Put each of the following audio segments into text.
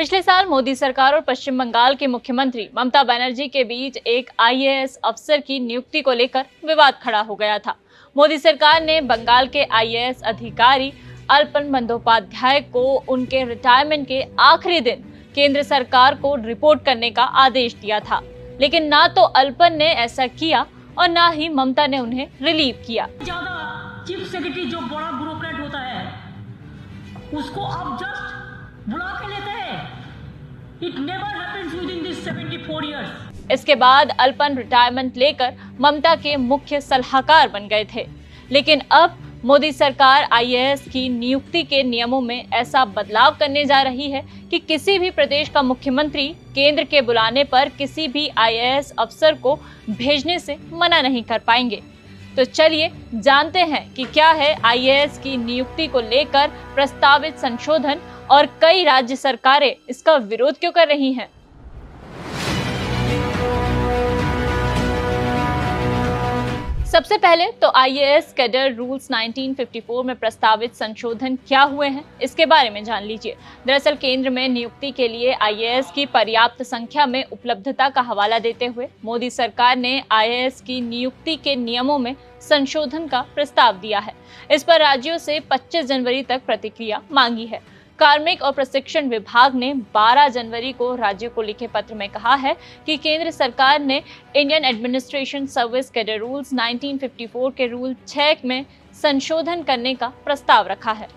पिछले साल मोदी सरकार और पश्चिम बंगाल के मुख्यमंत्री ममता बनर्जी के बीच एक आईएएस अफसर की नियुक्ति को लेकर विवाद खड़ा हो गया था। मोदी सरकार ने बंगाल के आईएएस अधिकारी अल्पन बंदोपाध्याय को उनके रिटायरमेंट के आखिरी दिन केंद्र सरकार को रिपोर्ट करने का आदेश दिया था, लेकिन ना तो अल्पन ने ऐसा किया और ना ही ममता ने उन्हें रिलीव किया। ज्यादा चीफ सेक्रेटरी जो बड़ा ब्यूरोक्रेट होता है उसको आप जस्ट बुला के लेते हैं। It never happens within this 74 years. इसके बाद अल्पन रिटायरमेंट लेकर ममता के मुख्य सलाहकार बन गए थे, लेकिन अब मोदी सरकार आईएएस की नियुक्ति के नियमों में ऐसा बदलाव करने जा रही है कि किसी भी प्रदेश का मुख्यमंत्री केंद्र के बुलाने पर किसी भी आईएएस अफसर को भेजने से मना नहीं कर पाएंगे। तो चलिए जानते हैं कि क्या है आईएएस की नियुक्ति को लेकर प्रस्तावित संशोधन और कई राज्य सरकारें इसका विरोध क्यों कर रही हैं। सबसे पहले तो आईएएस कैडर रूल्स 1954 में प्रस्तावित संशोधन क्या हुए हैं, इसके बारे में जान लीजिए। दरअसल केंद्र में नियुक्ति के लिए आईएएस की पर्याप्त संख्या में उपलब्धता का हवाला देते हुए मोदी सरकार ने आईएएस की नियुक्ति के नियमों में संशोधन का प्रस्ताव दिया है। इस पर राज्यों से 25 जनवरी तक प्रतिक्रिया मांगी है। कार्मिक और प्रशिक्षण विभाग ने 12 जनवरी को राज्यों को लिखे पत्र में कहा है कि केंद्र सरकार ने Indian administration service cadre rules 1954 के रूल 6 में संशोधन करने का प्रस्ताव रखा है।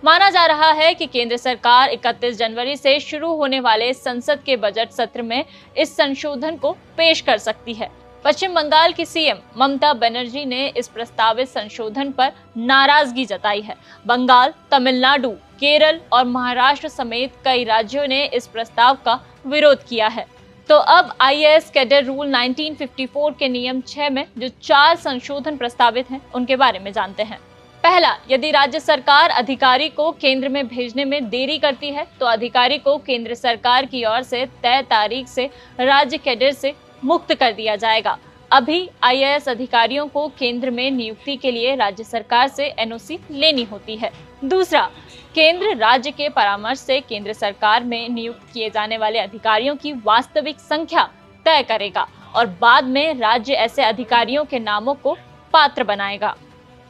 माना जा रहा है कि केंद्र सरकार 31 जनवरी से शुरू होने वाले संसद के बजट सत्र में इस संशोधन को पेश कर सकती है। पश्चिम बंगाल की सीएम ममता बनर्जी ने इस प्रस्तावित संशोधन पर नाराजगी जताई है। बंगाल, तमिलनाडु, केरल और महाराष्ट्र समेत कई राज्यों ने इस प्रस्ताव का विरोध किया है। तो अब आईएएस कैडर रूल 1954 के नियम 6 में जो 4 संशोधन प्रस्तावित हैं, उनके बारे में जानते हैं। पहला, यदि राज्य सरकार अधिकारी को केंद्र में भेजने में देरी करती है तो अधिकारी को केंद्र सरकार की ओर से तय तारीख से राज्य कैडर से मुक्त कर दिया जाएगा। अभी आईएएस अधिकारियों को केंद्र में नियुक्ति के लिए राज्य सरकार से एनओसी लेनी होती है। दूसरा, केंद्र राज्य के परामर्श से केंद्र सरकार में नियुक्त किए जाने वाले अधिकारियों की वास्तविक संख्या तय करेगा और बाद में राज्य ऐसे अधिकारियों के नामों को पात्र बनाएगा।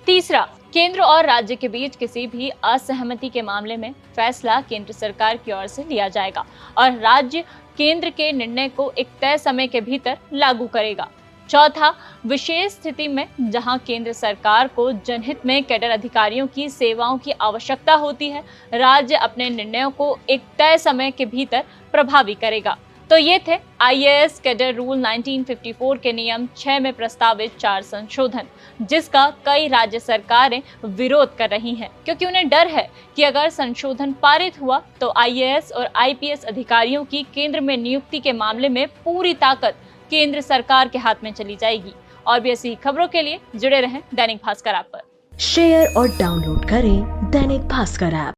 तीसरा, केंद्र और राज्य के बीच किसी भी असहमति के मामले में फैसला केंद्र सरकार की ओर से लिया जाएगा और राज्य केंद्र के निर्णय को एक तय समय के भीतर लागू करेगा। चौथा, विशेष स्थिति में जहां केंद्र सरकार को जनहित में कैडर अधिकारियों की सेवाओं की आवश्यकता होती है, राज्य अपने निर्णयों को एक तय समय के भीतर प्रभावी करेगा। तो ये थे आईएएस कैडर रूल 1954 के नियम 6 में प्रस्तावित 4 संशोधन, जिसका कई राज्य सरकारें विरोध कर रही हैं, क्योंकि उन्हें डर है कि अगर संशोधन पारित हुआ तो आईएएस और आईपीएस अधिकारियों की केंद्र में नियुक्ति के मामले में पूरी ताकत केंद्र सरकार के हाथ में चली जाएगी। और भी ऐसी खबरों के लिए जुड़े रहें दैनिक भास्कर ऐप पर। शेयर और डाउनलोड करें दैनिक भास्कर ऐप।